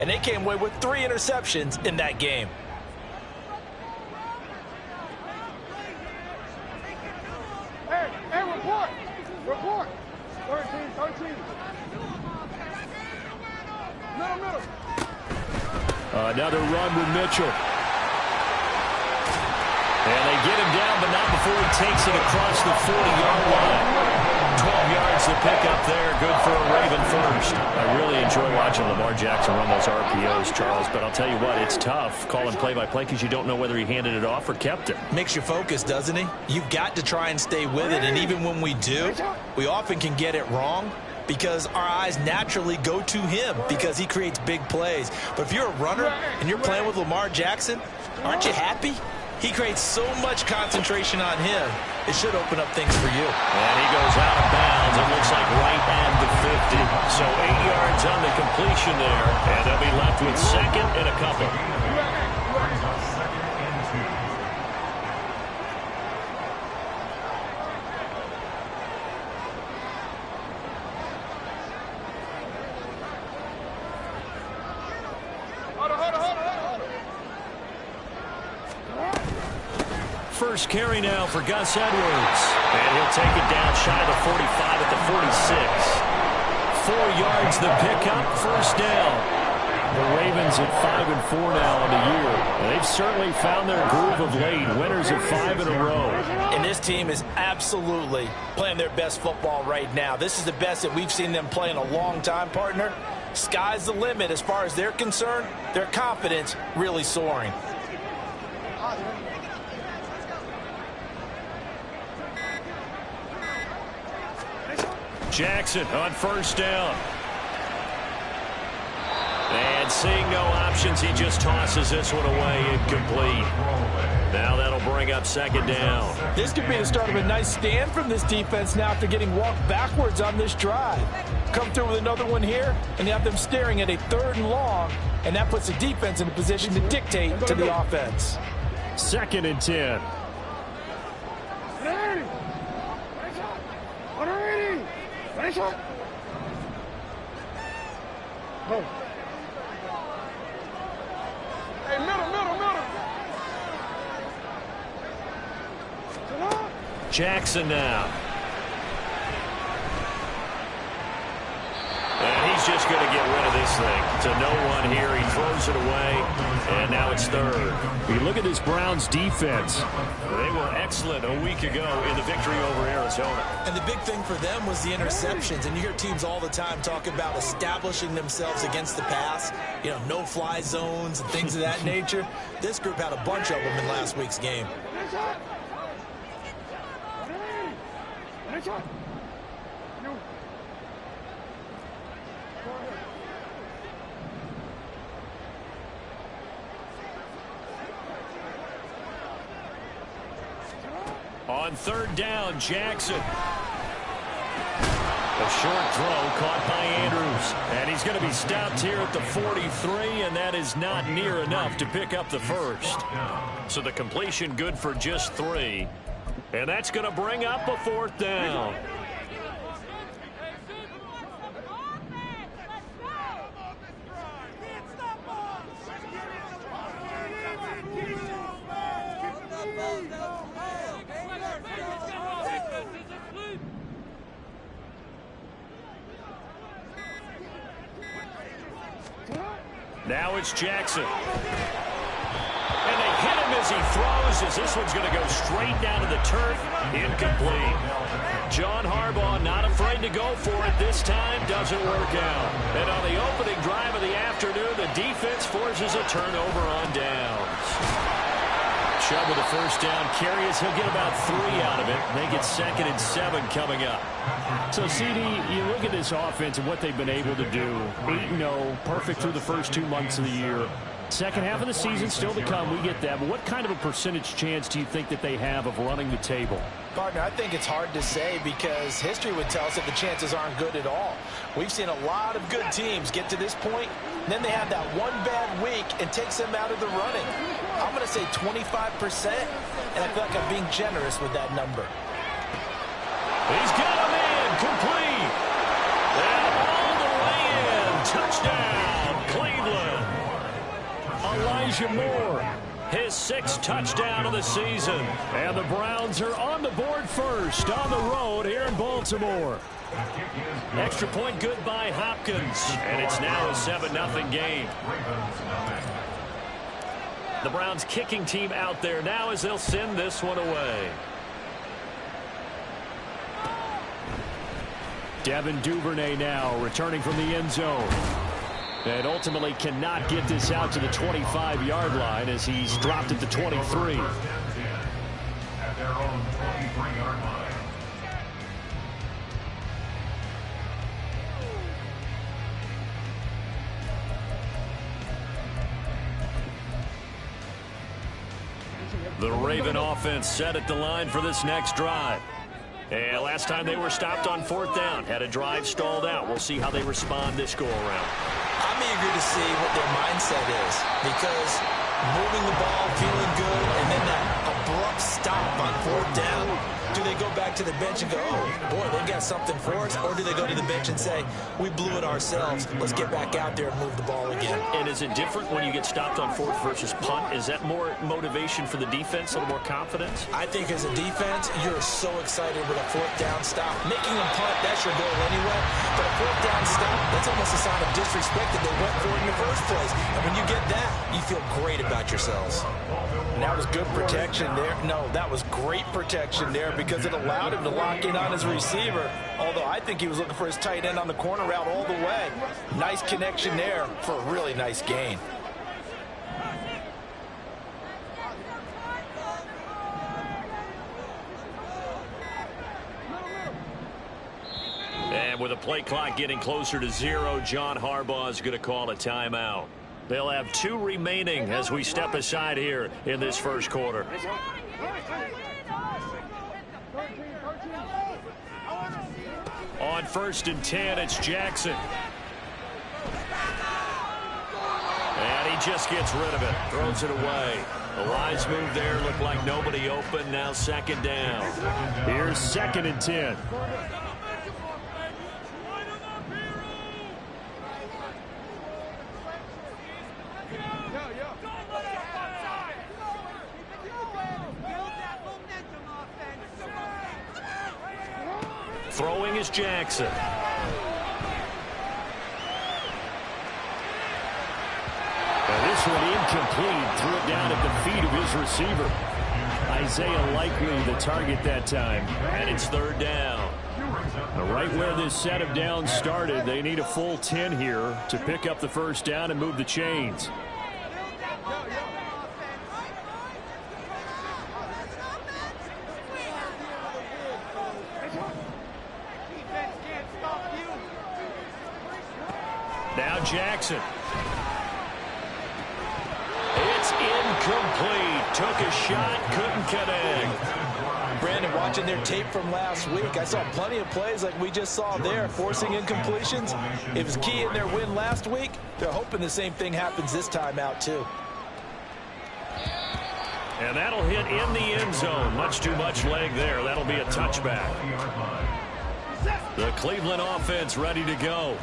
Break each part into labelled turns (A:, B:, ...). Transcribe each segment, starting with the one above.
A: and they came away with 3 interceptions in that game.
B: Hey, report! Report! 13. Middle.
C: Another run with Mitchell. And they get him down, but not before he takes it across the 40-yard line. 12 yards to pick up there. Good for a Raven first. I really enjoy watching Lamar Jackson run those RPOs, Charles, but I'll tell you what, it's tough calling play-by-play because you don't know whether he handed it off or kept it.
A: Makes you focus, doesn't he? You've got to try and stay with it, and even when we do, we often can get it wrong because our eyes naturally go to him because he creates big plays. But if you're a runner and you're playing with Lamar Jackson, aren't you happy? He creates so much concentration on him, it should open up things for you.
C: And he goes out of bounds. It looks like right at the 50. So 8 yards on the completion there, and they'll be left with second and a couple. First carry now for Gus Edwards. And he'll take it down shy of the 45 at the 46. 4 yards the pickup, first down. The Ravens at 5-4 now on the year. They've certainly found their groove of late. Winners of 5 in a row.
A: And this team is absolutely playing their best football right now. This is the best that we've seen them play in a long time, partner. Sky's the limit as far as they're concerned. Their confidence really soaring.
C: Jackson on first down. And seeing no options, he just tosses this one away, incomplete. Now that'll bring up second down.
A: This could be the start of a nice stand from this defense now after getting walked backwards on this drive. Come through with another one here, and you have them staring at a 3rd and long, and that puts the defense in a position to dictate to the offense.
C: 2nd and 10.
B: Hey, middle.
C: Jackson now. And he's just going to get rid of this thing. To no one here. He throws it away. And now it's 3rd. You look at this Browns defense. They were excellent a week ago in the victory over Arizona.
A: And the big thing for them was the interceptions. And you hear teams all the time talk about establishing themselves against the pass. You know, no-fly zones and things of that nature. This group had a bunch of them in last week's game.
C: On 3rd down, Jackson. A short throw caught by Andrews. And he's going to be stopped here at the 43, and that is not near enough to pick up the first. So the completion good for just 3. And that's going to bring up a 4th down. Now it's Jackson. And they hit him as he throws, as this one's going to go straight down to the turf. Incomplete. John Harbaugh not afraid to go for it this time. Doesn't work out. And on the opening drive of the afternoon, the defense forces a turnover on downs. Chubb with a first down carry as he'll get about 3 out of it. They get 2nd and 7 coming up.
D: So, CD, you look at this offense and what they've been able to do. 8-0, perfect through the first 2 months of the year. Second half of the season still to come. We get that. But what kind of a percentage chance do you think that they have of running the table?
A: Partner, I think it's hard to say because history would tell us that the chances aren't good at all. We've seen a lot of good teams get to this point, and then they have that one bad week and takes them out of the running. I'm going to say 25%, and I feel like I'm being generous with that number.
C: He's got him in, complete. And all the way in, touchdown, Cleveland.
D: Elijah Moore.
C: His 6th touchdown of the season.
D: And the Browns are on the board first on the road here in Baltimore.
C: Extra point good by Hopkins. And it's now a 7-0 game. The Browns kicking team out there now as they'll send this one away.
D: Devin Duvernay now returning from the end zone. And ultimately cannot get this out to the 25-yard line as he's dropped at the 23.
E: At their own 23-yard line.
C: The Raven offense set at the line for this next drive. And last time they were stopped on 4th down, had a drive stalled out. We'll see how they respond this go-around.
A: I'm eager to see what their mindset is, because moving the ball, feeling good, and then that abrupt stop on 4th down, do they go back to the bench and go, oh, boy, they got something for us? Or do they go to the bench and say, we blew it ourselves, let's get back out there and move the ball again?
C: And is it different when you get stopped on 4th versus punt? Is that more motivation for the defense, a little more confidence?
A: I think as a defense, you're so excited with a 4th down stop. Making them punt, that's your goal anyway. But a 4th down stop, that's almost a sign of disrespect that they went for it in the first place. And when you get that, you feel great about yourselves.
F: And that was good protection there. No, that was great protection there because it allowed him to lock in on his receiver. Although I think he was looking for his tight end on the corner route all the way. Nice connection there for a really nice gain.
C: And with a play clock getting closer to 0, John Harbaugh is going to call a timeout. They'll have 2 remaining as we step aside here in this first quarter. On 1st and 10, it's Jackson. And he just gets rid of it, throws it away. The wise move there, looked like nobody open, now 2nd down.
D: Here's 2nd and 10.
C: Throwing is Jackson.
D: And this one incomplete. Threw it down at the feet of his receiver. Isaiah Likely the target that time.
C: And it's 3rd down.
D: Right where this set of downs started, they need a full 10 here to pick up the 1st down and move the chains.
C: Now Jackson. It's incomplete. Took a shot, couldn't connect.
A: Brandon, watching their tape from last week, I saw plenty of plays like we just saw there, forcing incompletions. It was key in their win last week. They're hoping the same thing happens this time out, too.
C: And that'll hit in the end zone. Much too much leg there. That'll be a touchback. The Cleveland offense ready to go.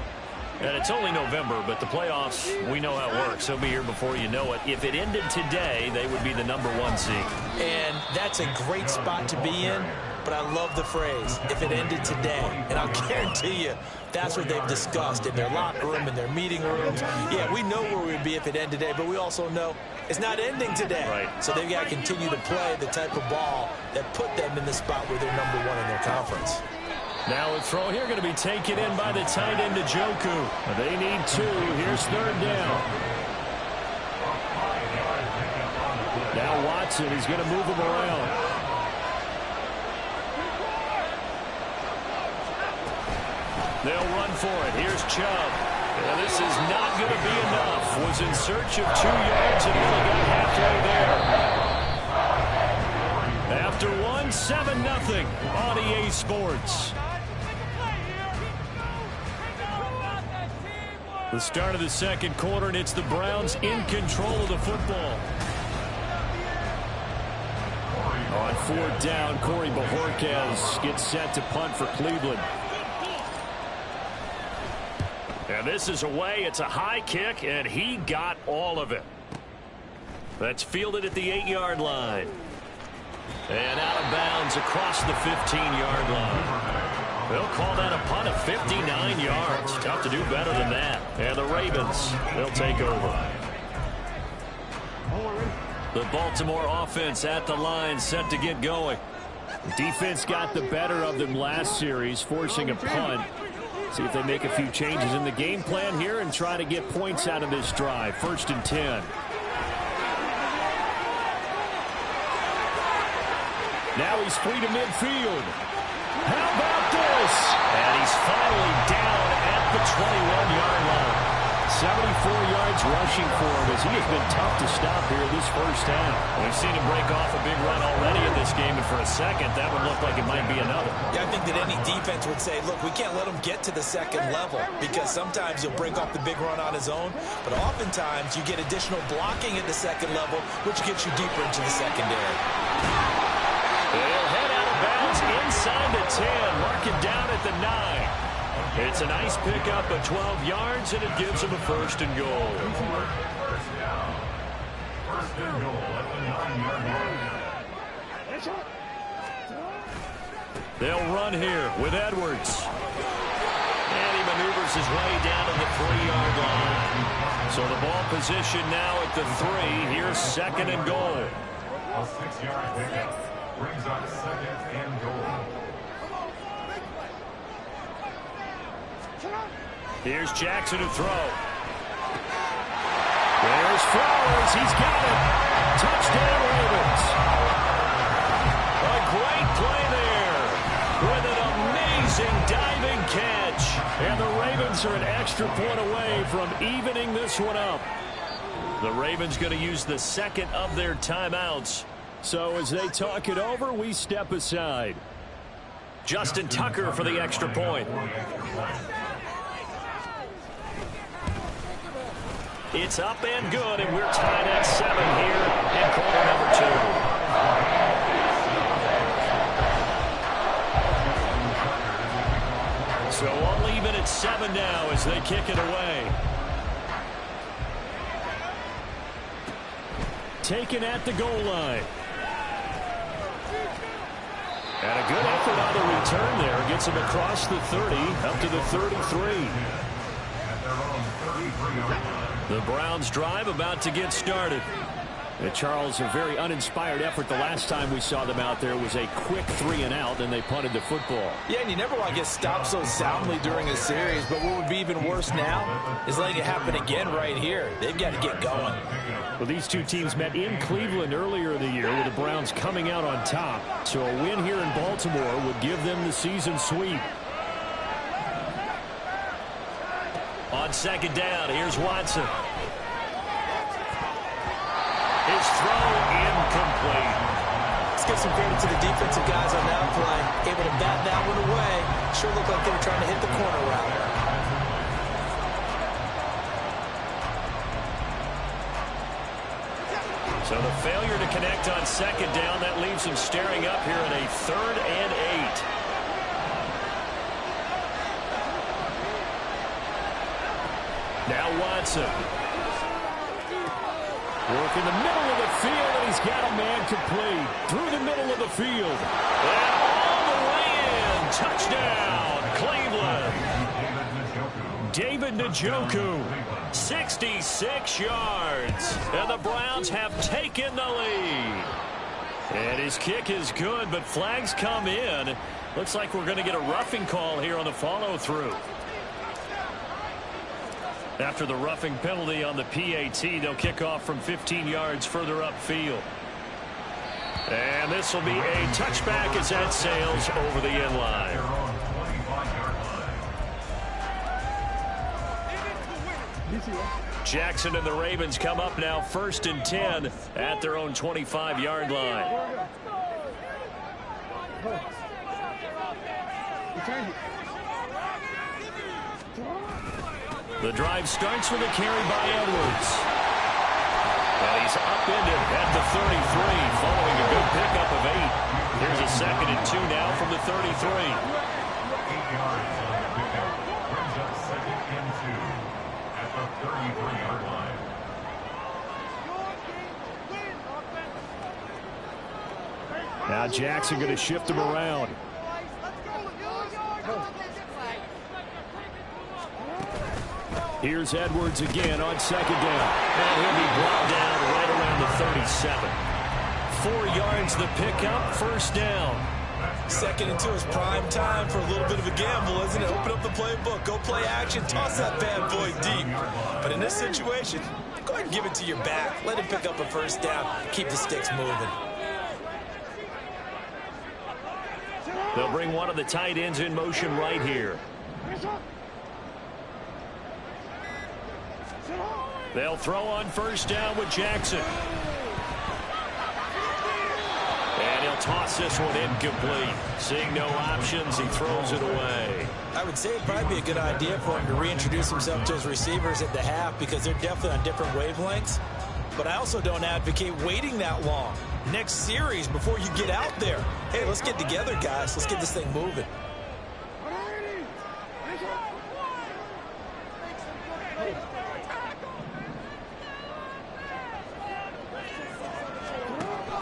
C: And it's only November, but the playoffs, we know how it works. They'll be here before you know it. If it ended today, they would be the #1 seed.
A: And that's a great spot to be in, but I love the phrase, if it ended today. And I'll guarantee you, that's what they've discussed in their locker room, in their meeting rooms. Yeah, we know where we'd be if it ended today, but we also know it's not ending today.
C: Right.
A: So they've got to continue to play the type of ball that put them in the spot where they're #1 in their conference.
D: Now a throw here going to be taken in by the tight end, Njoku. They need 2. Here's 3rd down. Now Watson is going to move him around. They'll run for it. Here's Chubb. And this is not going to be enough. Was in search of 2 yards and only got halfway there. After 1, 7-0 on EA Sports. The start of the second quarter, and it's the Browns in control of the football. On 4th down, Corey Bojorquez gets set to punt for Cleveland.
C: And this is away. It's a high kick, and he got all of it. That's fielded at the 8-yard line. And out of bounds across the 15-yard line. They'll call that a punt of 59 yards. Tough to do better than that. And the Ravens, they'll take over. The Baltimore offense at the line, set to get going.
D: The defense got the better of them last series, forcing a punt. See if they make a few changes in the game plan here and try to get points out of this drive. 1st and 10. Now he's free to midfield. How about this?
C: And he's finally down at the 21-yard line.
D: 74 yards rushing for him as he has been tough to stop here this first half.
C: We've seen him break off a big run already in this game, and for a second, that would look like it might be another.
A: Yeah, I think that any defense would say, look, we can't let him get to the second level because sometimes he'll break off the big run on his own, but oftentimes you get additional blocking at the second level, which gets you deeper into the secondary.
C: They'll head out of bounds inside the 10, mark it down at the 9. It's a nice pickup of 12 yards, and it gives him a 1st and goal.
E: First and goal at the 9-yard line.
C: They'll run here with Edwards. And he maneuvers his way down to the 3-yard line. So the ball position now at the 3. Here's 2nd and goal.
E: A 6-yard pickup brings up 2nd and goal.
C: Here's Jackson to throw.
D: There's Flowers. He's got it. Touchdown, Ravens.
C: A great play there with an amazing diving catch.
D: And the Ravens are an extra point away from evening this one up.
C: The Ravens going to use the 2nd of their timeouts.
D: So as they talk it over, we step aside.
C: Justin Tucker for the extra point. It's up and good, and we're tied at 7 here in quarter number 2. So all even at 7 now as they kick it away.
D: Taken at the goal line. And a good effort on the return there. Gets him across the 30, up to the 33.
C: The Browns drive about to get started.
D: And Charles, a very uninspired effort. The last time we saw them out there was a quick 3-and-out, and they punted the football.
F: Yeah, and you never want to get stopped so soundly during a series, but what would be even worse now is letting it happen again right here. They've got to get going.
D: Well, these two teams met in Cleveland earlier in the year with the Browns coming out on top. So a win here in Baltimore would give them the season sweep.
C: On 2nd down, here's Watson. His throw incomplete.
A: Let's give some credit to the defensive guys on that play. Able to bat that one away. Sure looked like they were trying to hit the corner route.
C: So the failure to connect on 2nd down, that leaves him staring up here at a 3rd and 8. Now Watson.
D: Work in the middle of the field, and he's got a man complete. Through the middle of the field.
C: And all the way in. Touchdown, Cleveland. David Njoku, 66 yards. And the Browns have taken the lead. And his kick is good, but flags come in. Looks like we're going to get a roughing call here on the follow-through. After the roughing penalty on the PAT, they'll kick off from 15 yards further upfield. And this will be a touchback as that sails over the end line. Jackson and the Ravens come up now 1st and 10 at their own 25-yard line. The drive starts with a carry by Edwards. And he's upended at the 33 following a good pickup of 8. Here's a 2nd and 2 now from the 33.
E: 8 yards on the pickup brings up 2nd and 2 at the 33-yard line.
D: Now Jackson going to shift him around. Here's Edwards again on second down.
C: And he'll be brought down right around the 37. 4 yards the pickup, first down.
A: Second into his prime time for a little bit of a gamble, isn't it? Open up the playbook, go play action, toss that bad boy deep. But in this situation, go ahead and give it to your back. Let him pick up a first down. Keep the sticks moving.
C: They'll bring one of the tight ends in motion right here. They'll throw on first down with Jackson. And he'll toss this one incomplete. Seeing no options, he throws it away.
A: I would say it'd probably be a good idea for him to reintroduce himself to his receivers at the half because they're definitely on different wavelengths. But I also don't advocate waiting that long. Next series before you get out there. Hey, let's get together, guys. Let's get this thing moving.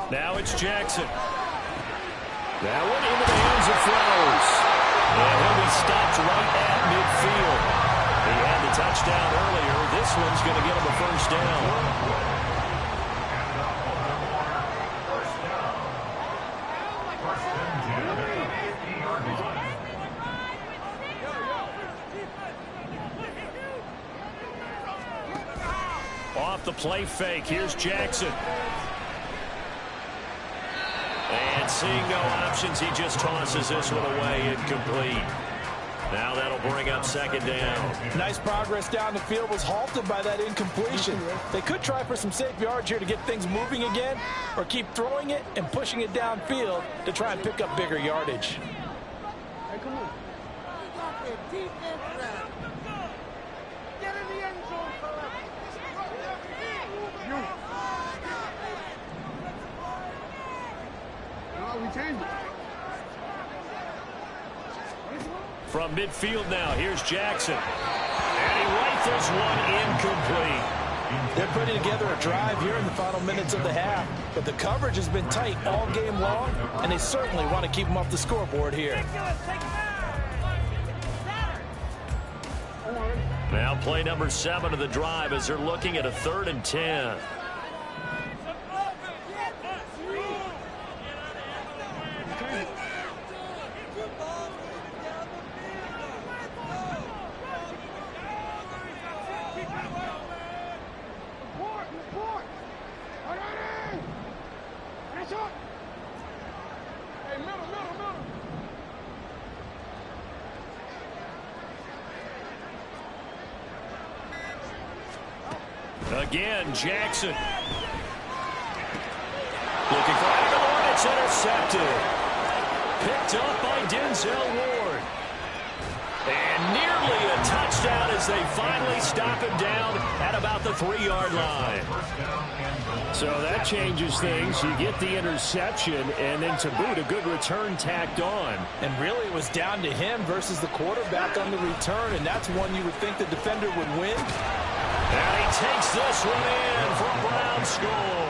C: Now it's Jackson. That one into the hands of Flowers. And he'll be stopped right at midfield. He had the touchdown earlier. This one's going to get him a first down. Off the play fake, here's Jackson. And seeing no options, he just tosses this one away incomplete. Now that'll bring up second down.
F: Nice progress down the field, was halted by that incompletion. They could try for some safe yards here to get things moving again, or keep throwing it and pushing it downfield to try and pick up bigger yardage.
B: Hey, come on. Get in the end zone, fella. No, we changed it.
C: From midfield now, here's Jackson. And he rifles one incomplete.
F: They're putting together a drive here in the final minutes of the half, but the coverage has been tight all game long, and they certainly want to keep them off the scoreboard here.
C: Now play number 7 of the drive as they're looking at a 3rd and 10. Again, Jackson. Looking for Aguilar. It's intercepted. Picked up by Denzel Ward. And nearly a touchdown as they finally stop him down at about the 3-yard line.
D: So that changes things. You get the interception, and then to boot, a good return tacked on.
F: And really, it was down to him versus the quarterback on the return, and that's one you would think the defender would win.
C: And he takes this one in for a Brown score.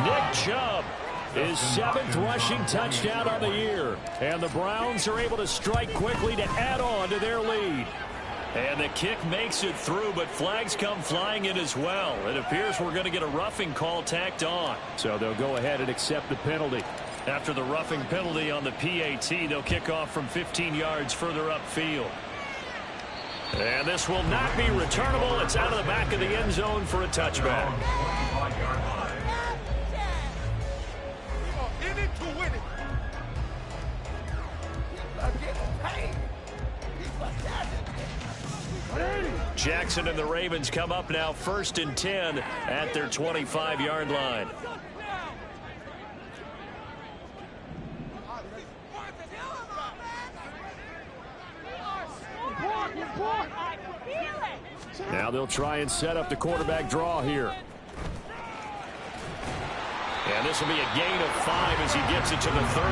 C: Nick Chubb, his 7th rushing touchdown on the year. And the Browns are able to strike quickly to add on to their lead. And the kick makes it through, but flags come flying in as well. It appears we're going to get a roughing call tacked on.
D: So they'll go ahead and accept the penalty.
C: After the roughing penalty on the PAT, they'll kick off from 15 yards further upfield. And this will not be returnable. It's out of the back of the end zone for a touchback.
B: In it to win it.
C: Jackson and the Ravens come up now 1st and 10 at their 25-yard line.
D: Now they'll try and set up the quarterback draw here.
C: And this will be a gain of 5 as he gets it to the 30.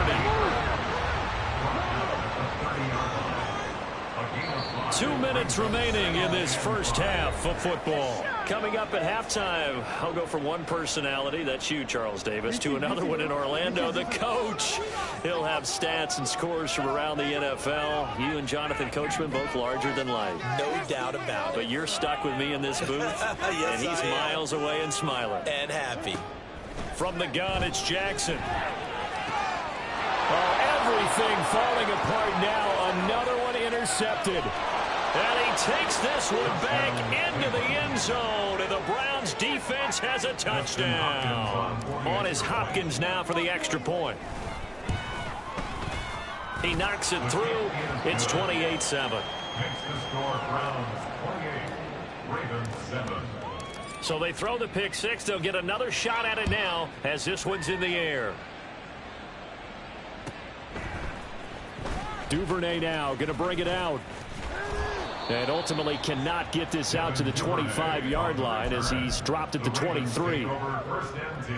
C: 2 minutes remaining in this first half of football. Coming up at halftime, I'll go from one personality, that's you, Charles Davis, to another one in Orlando, the coach. He'll have stats and scores from around the NFL. You and Jonathan Coachman, both larger than life.
A: No doubt about it.
C: But you're stuck with me in this booth,
A: yes,
C: and he's miles away and smiling.
A: And happy.
C: From the gun, it's Jackson. Oh, everything falling apart now. Another one intercepted. And he takes this one back into the end zone. And the Browns defense has a touchdown. On is Hopkins now for the extra point. He knocks it through. It's 28-7.
E: Makes the score Browns 28, Ravens 7.
C: So they throw the pick six. They'll get another shot at it now as this one's in the air.
D: Duvernay now going to bring it out. And ultimately cannot get this out to the 25-yard line as he's dropped at the 23.
E: Over first and 10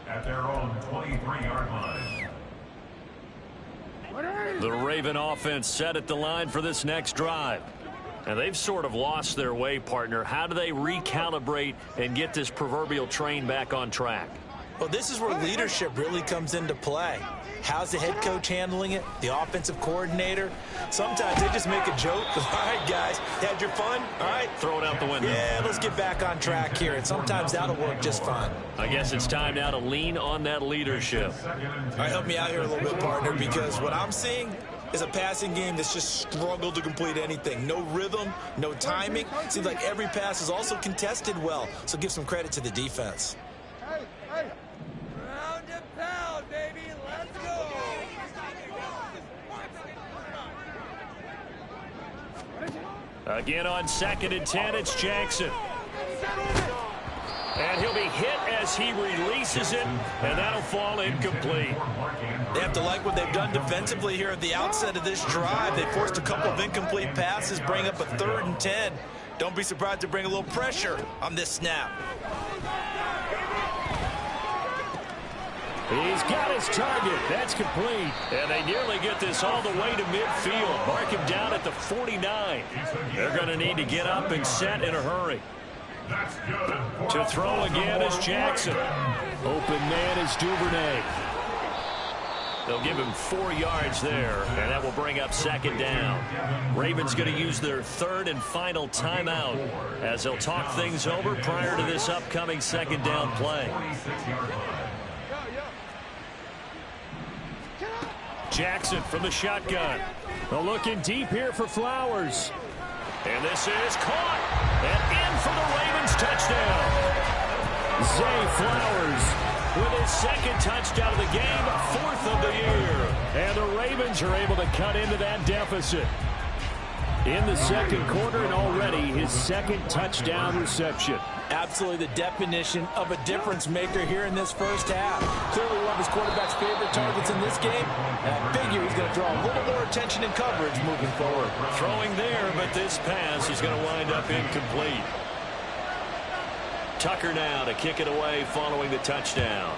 E: at their own 23-yard line.
C: The Raven offense set at the line for this next drive. And they've sort of lost their way, partner. How do they recalibrate and get this proverbial train back on track?
A: Well, this is where leadership really comes into play. How's the head coach handling it? The offensive coordinator? Sometimes they just make a joke. All right, guys, had your fun? All right.
C: Throw it out the window.
A: Yeah, let's get back on track here. And sometimes that'll work just fine.
C: I guess it's time now to lean on that leadership.
A: All right, help me out here a little bit, partner, because what I'm seeing is a passing game that's just struggled to complete anything. No rhythm, no timing. Seems like every pass is also contested well. So give some credit to the defense.
B: Hey, hey. Round and pound, baby. Let's go.
C: Again on 2nd and 10, it's Jackson. And he'll be hit as he releases it, and that'll fall incomplete.
A: They have to like what they've done defensively here at the outset of this drive. They forced a couple of incomplete passes, bring up a 3rd and 10. Don't be surprised to bring a little pressure on this snap.
D: He's got his target. That's complete.
C: And they nearly get this all the way to midfield. Mark him down at the 49. They're going to need to get up and set in a hurry. To throw again is Jackson.
D: Open man is Duvernay.
C: They'll give him 4 yards there, and that will bring up 2nd down. Ravens going to use their 3rd and final timeout as they'll talk things over prior to this upcoming 2nd down play. Jackson from the shotgun.
D: Well, looking deep here for Flowers.
C: And this is caught. And in for the Ravens touchdown.
D: Zay Flowers
C: with his 2nd touchdown of the game, 4th of the year.
D: And the Ravens are able to cut into that deficit. In the 2nd quarter, and already his 2nd touchdown reception.
A: Absolutely the definition of a difference maker here in this first half. Clearly one of his quarterback's favorite targets in this game. And I figure he's going to draw a little more attention and coverage moving forward.
C: Throwing there, but this pass is going to wind up incomplete. Tucker now to kick it away following the touchdown.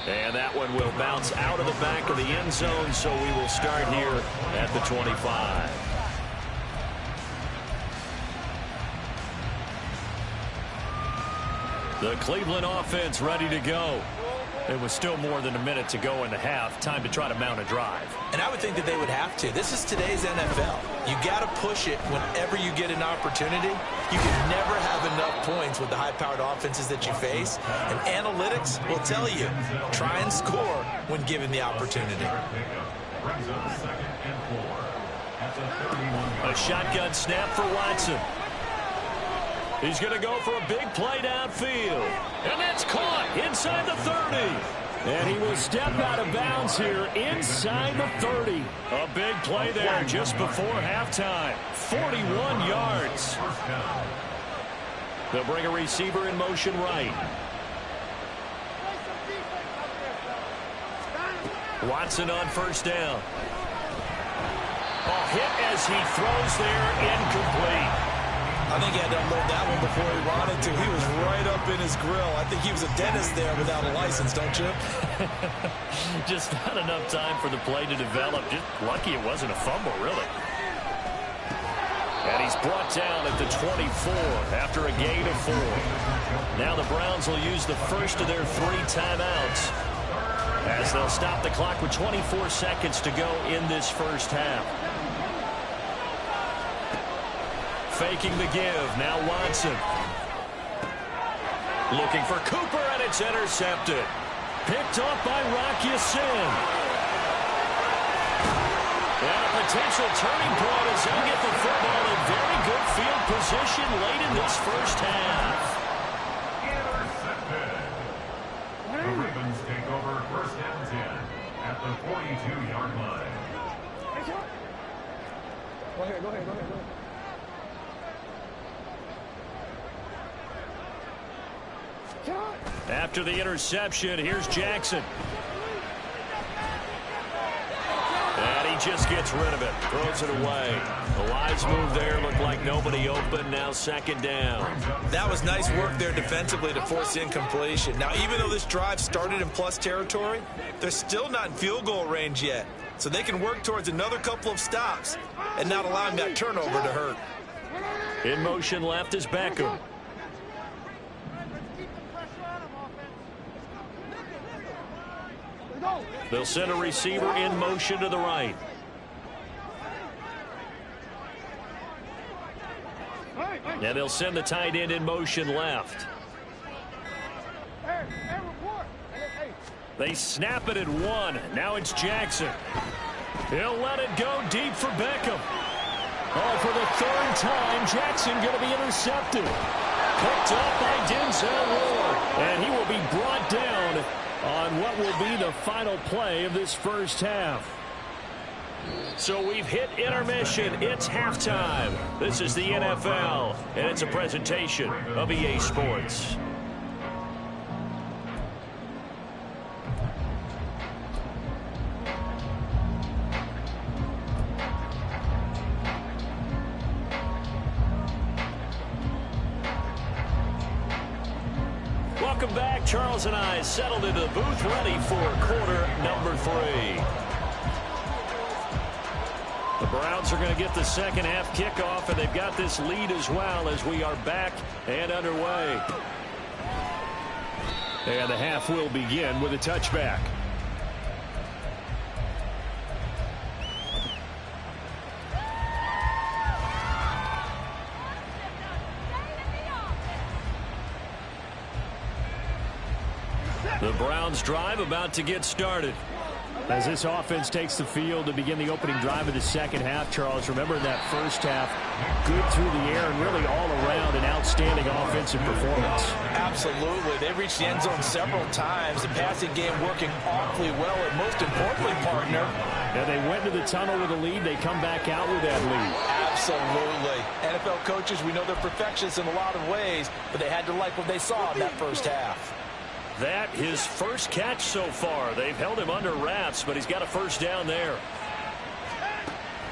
C: And that one will bounce out of the back of the end zone, so we will start here at the 25. The Cleveland offense ready to go. It was still more than a minute to go in the half. Time to try to mount a drive.
A: And I would think that they would have to. This is today's NFL. You got to push it whenever you get an opportunity. You can never have enough points with the high-powered offenses that you face. And analytics will tell you, try and score when given the opportunity.
C: A shotgun snap for Watson. He's going to go for a big play downfield. And that's caught inside the 30.
D: And he will step out of bounds here inside the 30.
C: A big play there just before halftime. 41 yards. They'll bring a receiver in motion right. Watson on 1st down. A hit as he throws there, incomplete.
A: I think he had to unload that one
F: before he wanted to. He was right up in his grill. I think he was a dentist there without a license, don't you?
C: Just not enough time for the play to develop. Just lucky it wasn't a fumble, really. And he's brought down at the 24 after a gain of 4. Now the Browns will use the first of their 3 timeouts as they'll stop the clock with 24 seconds to go in this first half. Faking the give. Now Watson. Looking for Cooper, and it's intercepted. Picked off by Rock Ya-Sin. And a potential turning point as they'll get the football in very good field position late in this first half.
E: Intercepted. The Ravens take over first and 10 at the 42-yard line.
B: Go ahead.
C: After the interception, here's Jackson. And he just gets rid of it. Throws it away. The wise move there. Looked like nobody open. Now second down.
F: That was nice work there defensively to force incompletion. Now, even though this drive started in plus territory, they're still not in field goal range yet. So they can work towards another couple of stops and not allowing that turnover to hurt.
C: In motion left is Beckham. They'll send a receiver in motion to the right. And they'll send the tight end in motion left. They snap it at 1. Now it's Jackson. He'll let it go deep for Beckham. Oh, for the 3rd time, Jackson going to be intercepted. Picked up by Denzel Ward. And he will be brought down on what will be the final play of this first half. So we've hit intermission. It's halftime. This is the NFL, and it's a presentation of EA Sports. Welcome back. Charles and I settled into the booth, ready for quarter number 3. The Browns are going to get the second half kickoff, and they've got this lead as well as we are back and underway. And the half will begin with a touchback. The Browns drive about to get started.
D: As this offense takes the field to begin the opening drive of the second half, Charles, remember in that first half, good through the air and really all around an outstanding offensive performance.
F: Absolutely. They reached the end zone several times. The passing game working awfully well, and most importantly, partner.
D: Yeah, they went to the tunnel with a lead. They come back out with that lead.
F: Absolutely. NFL coaches, we know they're perfectionists in a lot of ways, but they had to like what they saw in that first half.
C: That his first catch so far. They've held him under wraps, but he's got a first down there.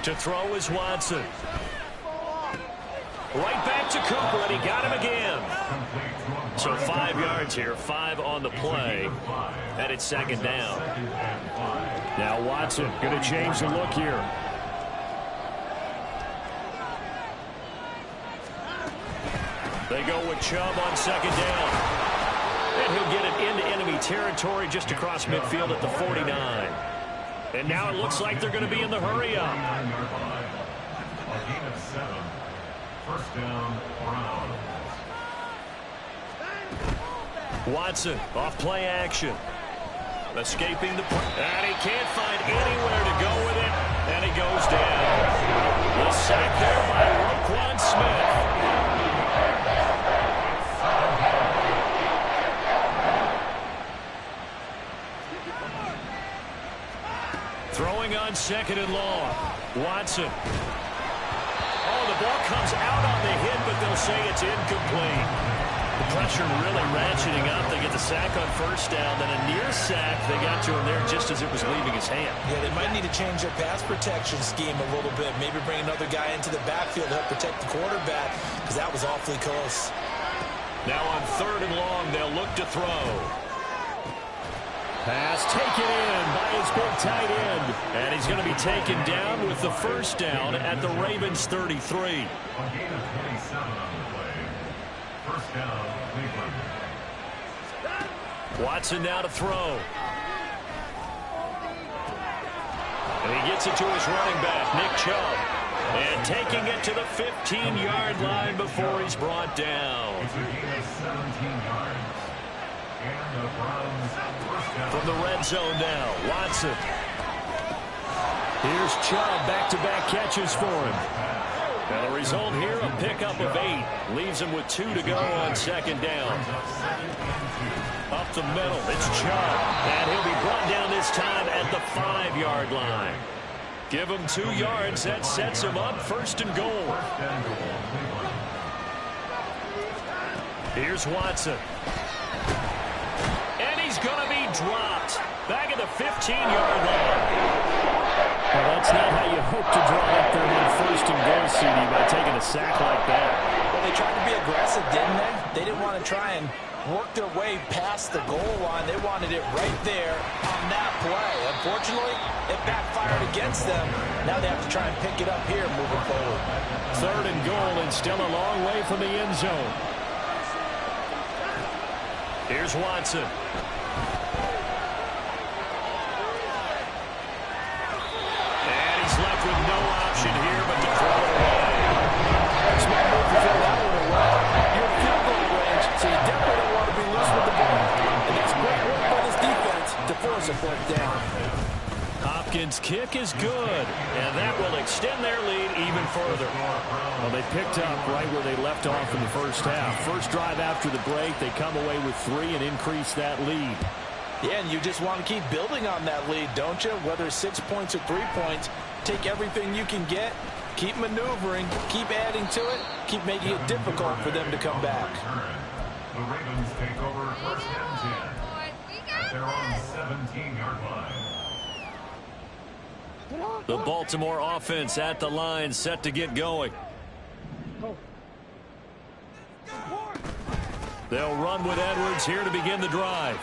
C: To throw is Watson. Right back to Cooper, and he got him again. So 5 yards here, 5 on the play, and it's second down.
D: Now Watson going to change the look here.
C: They go with Chubb on second down. And he'll get it into enemy territory just across midfield at the 49. And now it looks like they're going to be in the hurry-up.
E: A gain of 7. First down, Browns.
C: Watson off play action. Escaping the play. And he can't find anywhere to go with it. And he goes down. The sack there by Roquan Smith. Throwing on second and long. Watson. Oh, the ball comes out on the hit, but they'll say it's incomplete. The pressure really ratcheting up. They get the sack on first down, then a near sack. They got to him there just as it was leaving his hand.
F: Yeah, they might need to change their pass protection scheme a little bit. Maybe bring another guy into the backfield to help protect the quarterback, because that was awfully close.
C: Now on 3rd and long, they'll look to throw.
D: Pass taken in by his big tight end. And he's going to be taken down with the first down at the Ravens 33.
E: A gain of 27 on the play. First down, Cleveland.
C: Watson now to throw. And he gets it to his running back, Nick Chubb. And taking it to the 15-yard line before he's brought down.
E: It's a gain of 17 yards. And the Browns first down.
C: From the red zone now, Watson.
D: Here's Chubb, back-to-back catches for him.
C: And the result here, a pickup of 8. Leaves him with 2 to go on 2nd down. Up the middle, it's Chubb. And he'll be brought down this time at the 5-yard line. Give him 2 yards. That sets him up 1st and goal. Here's Watson. And he's going to be dropped. Back at the 15-yard line.
D: Well, that's not how you hope to draw up there on 1st and goal, CD, by taking a sack like that.
F: Well, they tried to be aggressive, didn't they? They didn't want to try and work their way past the goal line. They wanted it right there on that play. Unfortunately, it backfired against them. Now they have to try and pick it up here moving forward.
D: 3rd and goal and still a long way from the end zone.
C: Here's Watson. And he's left with no option here but to throw it away.
F: Smart move to throw that one away. You're in field goal range, so you definitely don't want to be loose with the ball. And that's great work by this defense to force a 4th down.
C: Hopkins' kick is good, and that will extend their lead even further.
D: Well, they picked up right where they left off in the first half. First drive after the break, they come away with 3 and increase that lead.
F: Yeah, and you just want to keep building on that lead, don't you? Whether 6 points or 3 points, take everything you can get, keep maneuvering, keep adding to it, keep making it difficult for them to come back.
E: The Ravens take over 1st and 10 at their own 17-yard line.
C: The Baltimore offense at the line, set to get going. They'll run with Edwards here to begin the drive.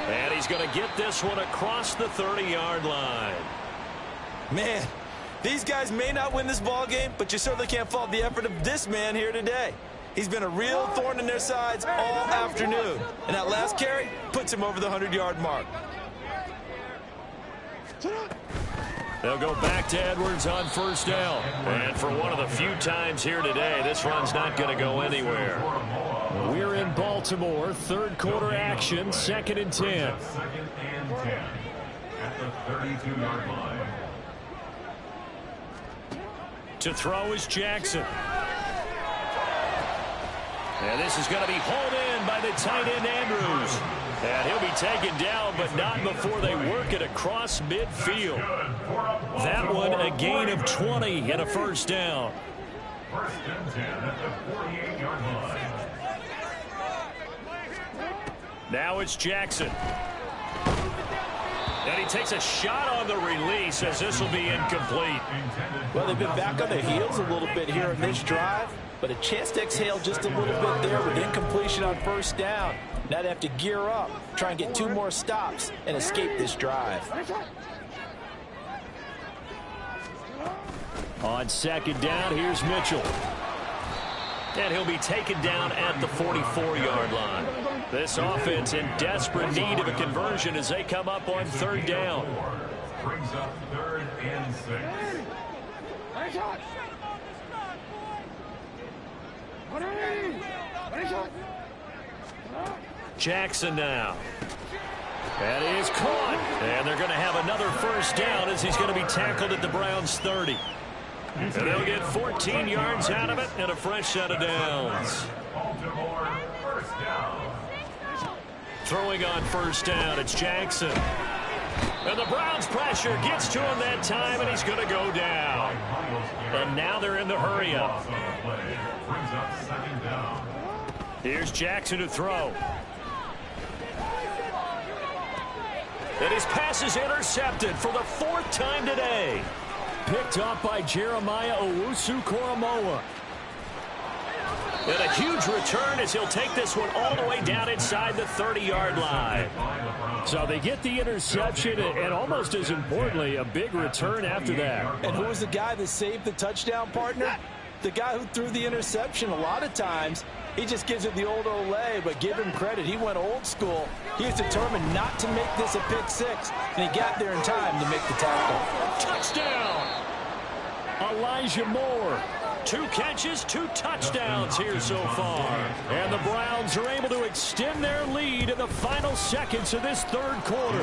C: And he's going to get this one across the 30-yard line.
F: Man, these guys may not win this ball game, but you certainly can't fault the effort of this man here today. He's been a real thorn in their sides all afternoon. And that last carry puts him over the 100-yard mark.
C: They'll go back to Edwards on 1st down. And for one of the few times here today, this run's not going to go anywhere.
D: We're in Baltimore, 3rd quarter action, 2nd and 10.
E: 2nd and 10 at the 32-yard line.
C: To throw is Jackson. And this is going to be hauled in by the tight end Andrews. And he'll be taken down, but not before they work it across midfield. That one a gain of 20 and a 1st down.
E: 1st and 10 at the 48-yard line.
C: Now it's Jackson. And he takes a shot on the release as this will be incomplete.
F: Well, they've been back on their heels a little bit here in this drive, but a chance to exhale just a little bit there with incompletion on 1st down. Now they have to gear up, try and get 2 more stops and escape this drive.
D: On 2nd down, here's Mitchell.
C: And he'll be taken down at the 44-yard line. This offense in desperate need of a conversion as they come up on 3rd down.
E: Brings up 3rd and 6.
C: Jackson now. That is caught. And they're going to have another 1st down as he's going to be tackled at the Browns' 30. And they'll get 14 yards out of it and a fresh set of downs.
E: Baltimore 1st down.
C: Throwing on 1st down, it's Jackson. And the Browns' pressure gets to him that time, and he's going to go down. And now they're in the hurry-up.
E: Brings up 2nd down.
C: Here's Jackson to throw. And his pass is intercepted for the 4th time today.
D: Picked up by Jeremiah Owusu-Koramoah.
C: And a huge return as he'll take this one all the way down inside the 30-yard line.
D: So they get the interception, and almost as importantly, a big return after that.
F: And who was the guy that saved the touchdown, partner? The guy who threw the interception. A lot of times, he just gives it the old Olay, but give him credit. He went old school. He was determined not to make this a pick six, and he got there in time to make the tackle.
C: Touchdown!
D: Elijah Moore.
C: 2 catches, 2 touchdowns here so far.
D: And the Browns are able to extend their lead in the final seconds of this third quarter.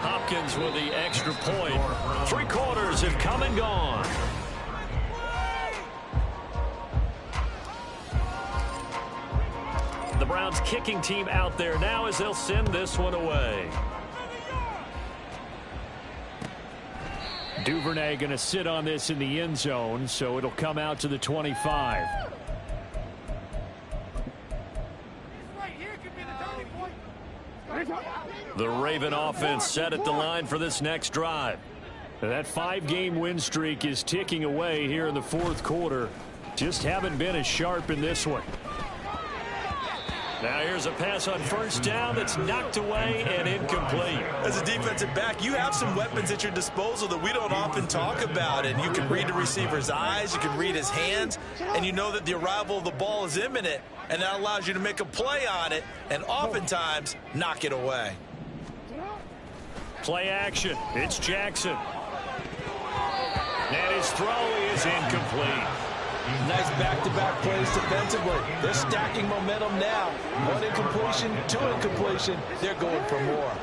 C: Hopkins with the extra point. 3 quarters have come and gone. The Browns kicking team out there now as they'll send this one away.
D: Duvernay going to sit on this in the end zone, so it'll come out to the 25.
C: The Raven offense set at the line for this next drive.
D: That 5-game win streak is ticking away here in the fourth quarter. Just haven't been as sharp in this one.
C: Now here's a pass on first down that's knocked away and incomplete.
A: As a defensive back, you have some weapons at your disposal that we don't often talk about. And you can read the receiver's eyes, you can read his hands, and you know that the arrival of the ball is imminent. And that allows you to make a play on it and oftentimes knock it away.
C: Play action. It's Jackson. And his throw is incomplete.
F: Nice back-to-back plays defensively. They're stacking momentum now. 1 incompletion, 2 incompletion. They're going for more.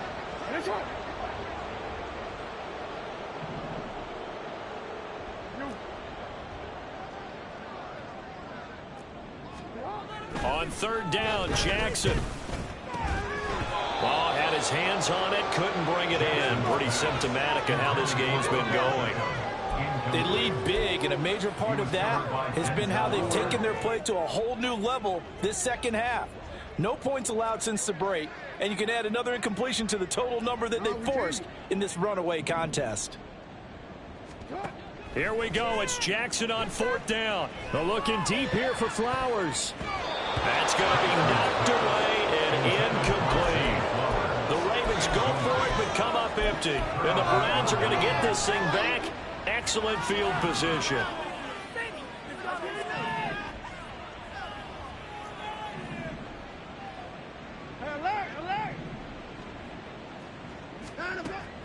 C: On third down, Jackson. Ball had his hands on it, couldn't bring it in. Pretty symptomatic of how this game's been going.
F: They lead big, and a major part of that has been how they've taken their play to a whole new level this second half. No points allowed since the break, and you can add another incompletion to the total number that they forced in this runaway contest.
C: Here we go. It's Jackson on fourth down.
D: They're looking deep here for Flowers.
C: That's going to be knocked away and incomplete. The Ravens go for it, but come up empty. And the Browns are going to get this thing back. Excellent field position.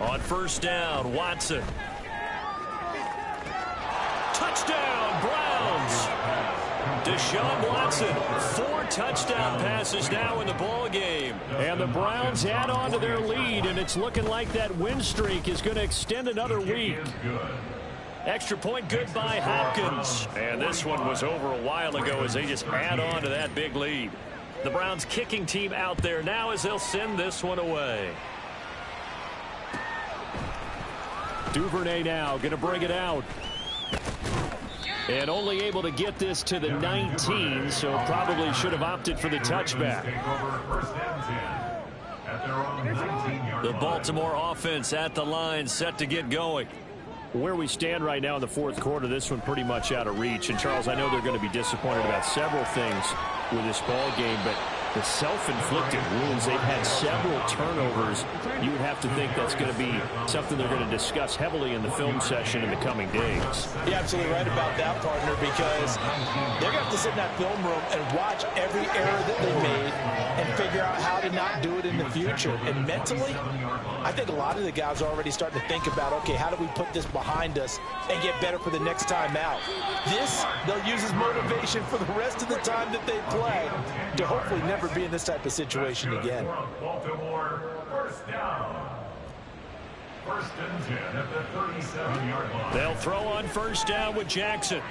C: On first down, Watson. Touchdown, Browns. Deshaun Watson, 4 touchdown passes now in the ball game.
D: And the Browns add on to their lead, and it's looking like that win streak is going to extend another week.
C: Extra point good by Hopkins. And this one was over a while ago as they just add on to that big lead. The Browns kicking team out there now as they'll send this one away.
D: Duvernay now going to bring it out. And only able to get this to the 19, so probably should have opted for the touchback.
C: The Baltimore offense at the line, set to get going.
D: Where we stand right now in the fourth quarter, this one pretty much out of reach. And, Charles, I know they're going to be disappointed about several things with this ball game, but the self-inflicted wounds, they've had several turnovers. You would have to think that's going to be something they're going to discuss heavily in the film session in the coming days.
F: You're absolutely right about that, partner, because they're going to have to sit in that film room and watch every error that they made and figure out how to not do it in the future. And mentally, I think a lot of the guys are already starting to think about, okay, how do we put this behind us and get better for the next time out? This, they'll use as motivation for the rest of the time that they play to hopefully never be in this type of situation again.
E: Baltimore, first down. First and 10 at the 37-yard line.
C: They'll throw on first down with Jackson.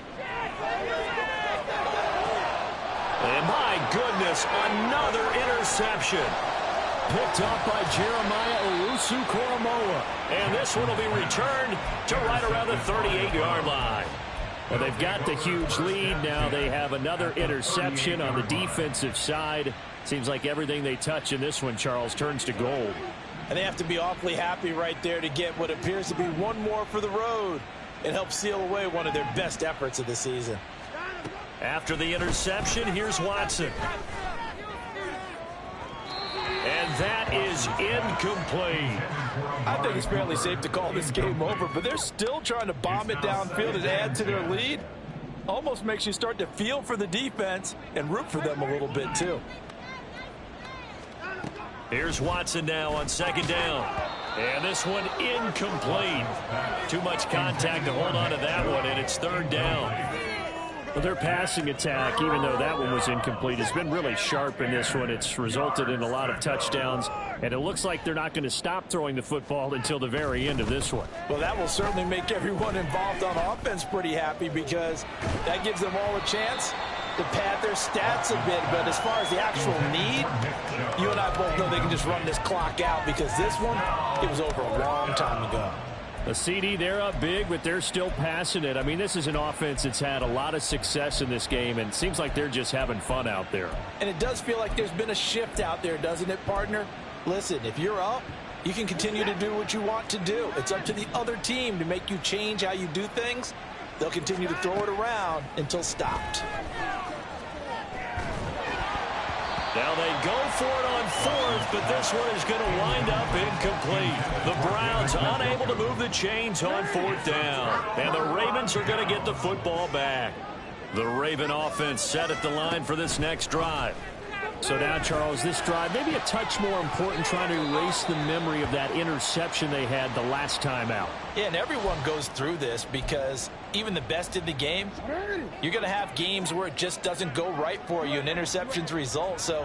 C: And my goodness, another interception.
D: Picked up by Jeremiah Owusu-Koramoah.
C: And this one will be returned to right around the 38-yard line.
D: Well, they've got the huge lead. Now they have another interception on the defensive side. Seems like everything they touch in this one, Charles, turns to gold.
F: And they have to be awfully happy right there to get what appears to be one more for the road. It helps seal away one of their best efforts of the season.
C: After the interception, here's Watson. And that is incomplete.
F: I think it's fairly safe to call this game over, but they're still trying to bomb it downfield and add to their lead. Almost makes you start to feel for the defense and root for them a little bit too.
C: Here's Watson now on second down. And this one incomplete. Too much contact to hold on to that one, and it's third down.
D: Well, their passing attack, even though that one was incomplete, has been really sharp in this one. It's resulted in a lot of touchdowns, and it looks like they're not going to stop throwing the football until the very end of this one.
F: Well, that will certainly make everyone involved on offense pretty happy because that gives them all a chance to pad their stats a bit. But as far as the actual need, you and I both know they can just run this clock out because this one, it was over a long time ago.
D: A CD, they're up big, but they're still passing it. I mean, this is an offense that's had a lot of success in this game, and it seems like they're just having fun out there.
F: And it does feel like there's been a shift out there, doesn't it, partner? Listen, if you're up, you can continue to do what you want to do. It's up to the other team to make you change how you do things. They'll continue to throw it around until stopped.
C: Now they go for it on fourth, but this one is going to wind up incomplete. The Browns unable to move the chains on fourth down. And the Ravens are going to get the football back. The Raven offense set at the line for this next drive.
D: So now, Charles, this drive maybe a touch more important, trying to erase the memory of that interception they had the last time out.
F: Yeah, and everyone goes through this because even the best in the game, you're going to have games where it just doesn't go right for you and interceptions result. So,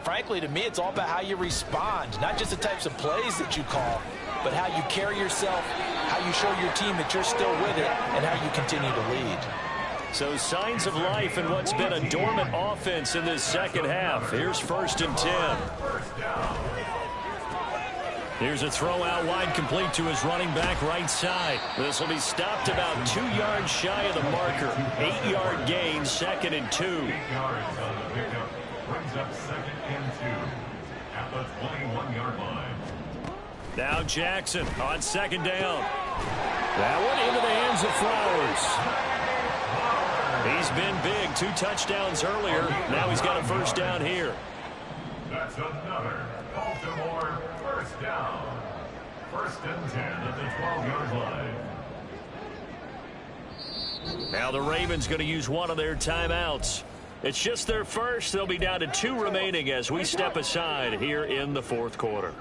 F: frankly, to me, it's all about how you respond, not just the types of plays that you call, but how you carry yourself, how you show your team that you're still with it, and how you continue to lead.
C: So signs of life in what's been a dormant offense in this second half. Here's 1st and 10. Here's a throw out wide, complete to his running back right side. This will be stopped about 2 yards shy of the marker. 8-yard gain, 2nd and 2.
E: 8 yards on the pickup brings up 2nd and 2 at the 21-yard line.
C: Now Jackson on second down. That one into the hands of Flowers. He's been big, 2 touchdowns earlier. Now he's got a first down here.
E: That's another Baltimore first down. 1st and 10 at the 12-yard line.
C: Now the Ravens going to use one of their timeouts. It's just their first. They'll be down to 2 remaining as we step aside here in the 4th quarter.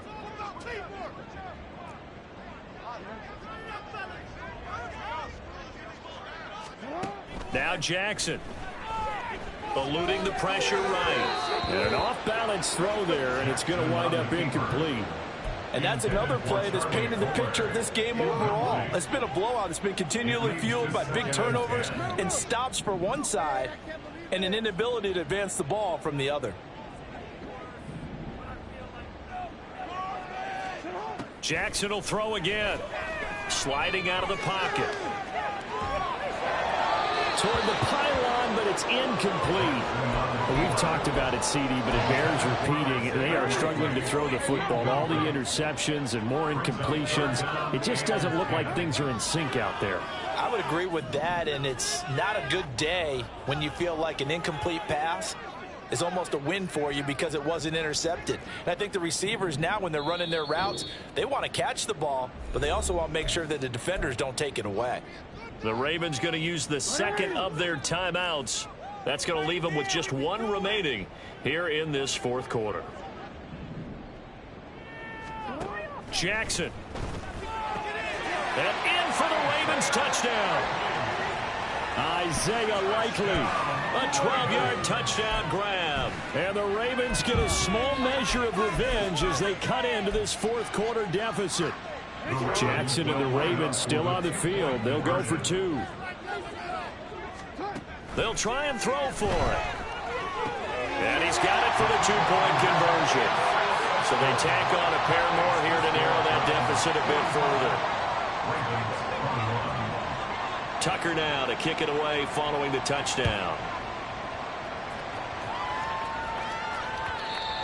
C: Now Jackson, eluding the pressure right.
D: And an off-balance throw there, and it's going to wind up incomplete.
F: And that's another play that's painted the picture of this game overall. It's been a blowout. It's been continually fueled by big turnovers and stops for one side and an inability to advance the ball from the other.
C: Jackson will throw again. Sliding out of the pocket.
D: Toward the pylon, but it's incomplete. Well, we've talked about it, CD, but it bears repeating. They are struggling to throw the football. All the interceptions and more incompletions. It just doesn't look like things are in sync out there.
F: I would agree with that, and it's not a good day when you feel like an incomplete pass is almost a win for you because it wasn't intercepted. And I think the receivers now, when they're running their routes, they want to catch the ball, but they also want to make sure that the defenders don't take it away.
C: The Ravens going to use the second of their timeouts. That's going to leave them with just 1 remaining here in this 4th quarter. Jackson. And in for the Ravens touchdown.
D: Isaiah Likely.
C: A 12-yard touchdown grab.
D: And the Ravens get a small measure of revenge as they cut into this 4th quarter deficit. Jackson and the Ravens still on the field. They'll go for 2.
C: They'll try and throw for it. And he's got it for the 2-point conversion. So they tack on a pair more here to narrow that deficit a bit further. Tucker now to kick it away following the touchdown.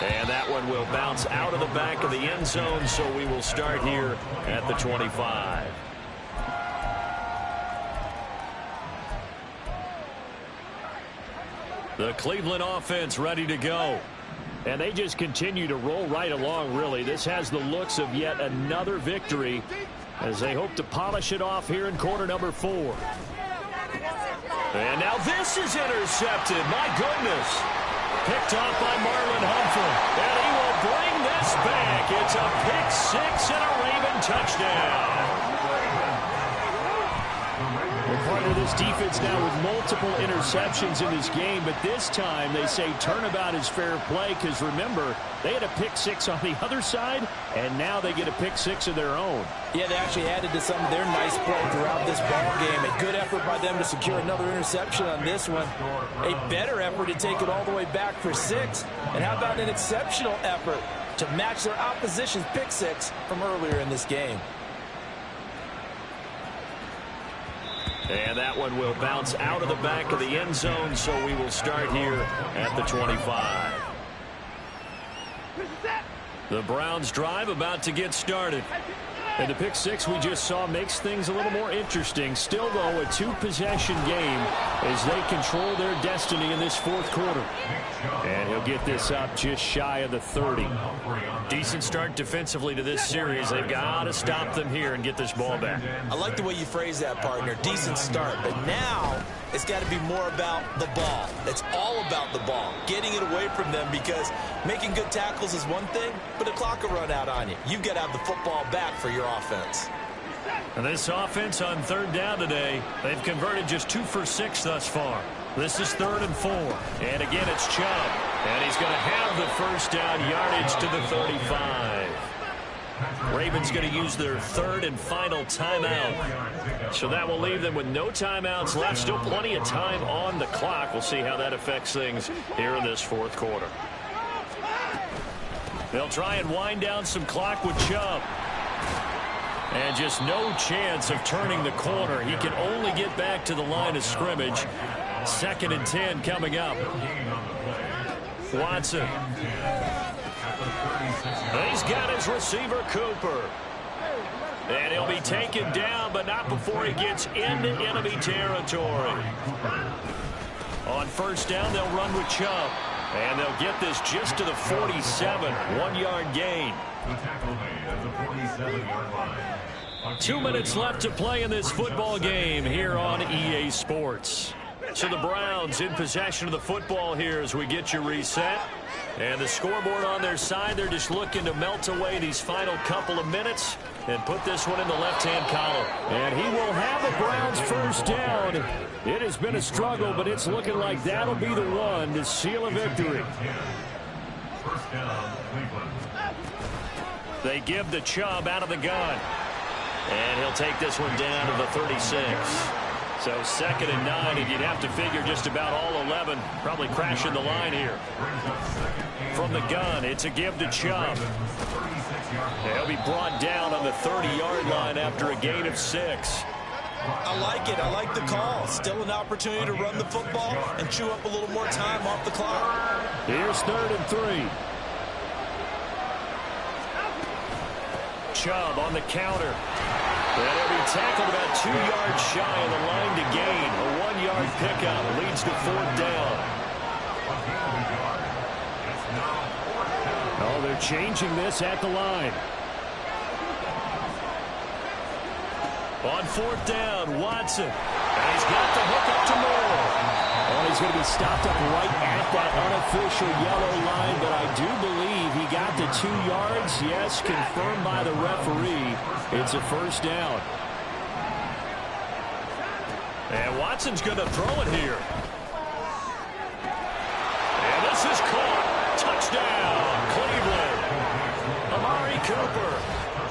C: And that one will bounce out of the back of the end zone, so we will start here at the 25. The Cleveland offense ready to go.
D: And they just continue to roll right along, really. This has the looks of yet another victory as they hope to polish it off here in quarter number 4.
C: And now this is intercepted. My goodness. Picked off by Marlon Humphrey. And he will bring this back. It's a pick 6 and a Raven touchdown.
D: We're part of this defense now with multiple interceptions in this game, but this time they say turnabout is fair play because, remember, they had a pick 6 on the other side, and now they get a pick 6 of their own.
F: Yeah, they actually added to some of their nice play throughout this ball game. A good effort by them to secure another interception on this one. A better effort to take it all the way back for 6. And how about an exceptional effort to match their opposition's pick 6 from earlier in this game?
C: And that one will bounce out of the back of the end zone, so we will start here at the 25. The Browns drive about to get started.
D: And the pick 6 we just saw makes things a little more interesting. Still, though, a 2-possession game as they control their destiny in this fourth quarter. And he'll get this up just shy of the 30.
C: Decent start defensively to this series. They've got to stop them here and get this ball back.
A: I like the way you phrase that, partner. Decent start. But now it's got to be more about the ball. It's all about the ball. Getting it away from them, because making good tackles is one thing, but the clock will run out on you. You've got to have the football back for your offense.
C: And this offense on third down today, they've converted just 2 for 6 thus far. This is 3rd and 4. And again, it's Chubb. And he's going to have the first down yardage to the 35. Ravens going to use their 3rd and final timeout. So that will leave them with no timeouts left. Still plenty of time on the clock. We'll see how that affects things here in this fourth quarter. They'll try and wind down some clock with Chubb. And just no chance of turning the corner. He can only get back to the line of scrimmage. 2nd and 10 coming up. Watson. He's got his receiver, Cooper. And he'll be taken down, but not before he gets into enemy territory. On first down, they'll run with Chubb. And they'll get this just to the 47. 1-yard gain. 2 minutes left to play in this football game here on EA Sports. So the Browns in possession of the football here as we get you reset. And the scoreboard on their side, they're just looking to melt away these final couple of minutes and put this one in the left-hand column.
D: And he will have the Browns first down. It has been a struggle, but it's looking like that'll be the one to seal a victory.
C: They give the Chubb out of the gun. And he'll take this one down to the 36. So 2nd and 9, and you'd have to figure just about all 11 probably crashing the line here. From the gun, it's a give to Chubb. He'll be brought down on the 30-yard line after a gain of 6.
A: I like it. I like the call. Still an opportunity to run the football and chew up a little more time off the clock.
D: Here's 3rd and 3.
C: Chubb on the counter. And he'll be tackled about 2 yards shy of the line to gain. A 1-yard pickup leads to 4th down.
D: Oh, they're changing this at the line.
C: On 4th down, Watson. And he's got the hook up to Moore.
D: Oh, he's going to be stopped up right at that unofficial yellow line, but I do believe he got the 2 yards. Yes, confirmed by the referee. It's a first down.
C: And Watson's going to throw it here. And this is caught. Touchdown, Cleveland. Amari Cooper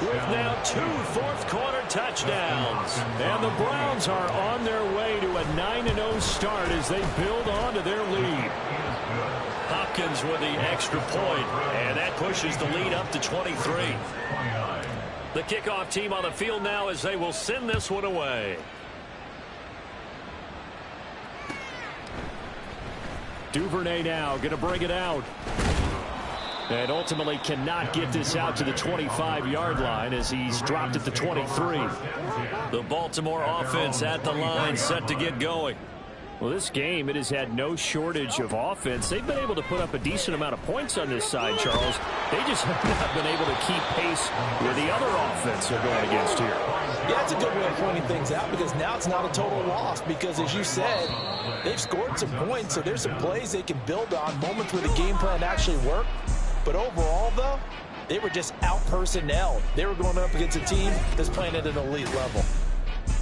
C: with now 2 fourth-quarter touchdowns.
D: And the Browns are on their way to a 9-0 start as they build on to their lead.
C: Hopkins with the extra point, and that pushes the lead up to 23. The kickoff team on the field now as they will send this one away.
D: Duvernay now going to bring it out. And ultimately cannot get this out to the 25-yard line as he's dropped at the 23.
C: The Baltimore offense at the line set to get going.
D: Well, this game, it has had no shortage of offense. They've been able to put up a decent amount of points on this side, Charles. They just have not been able to keep pace with the other offense they're going against here.
F: Yeah, it's a good way of pointing things out because now it's not a total loss because, as you said, they've scored some points, so there's some plays they can build on, moments where the game plan actually worked. But overall, though, they were just out-personnelled. They were going up against a team that's playing at an elite level.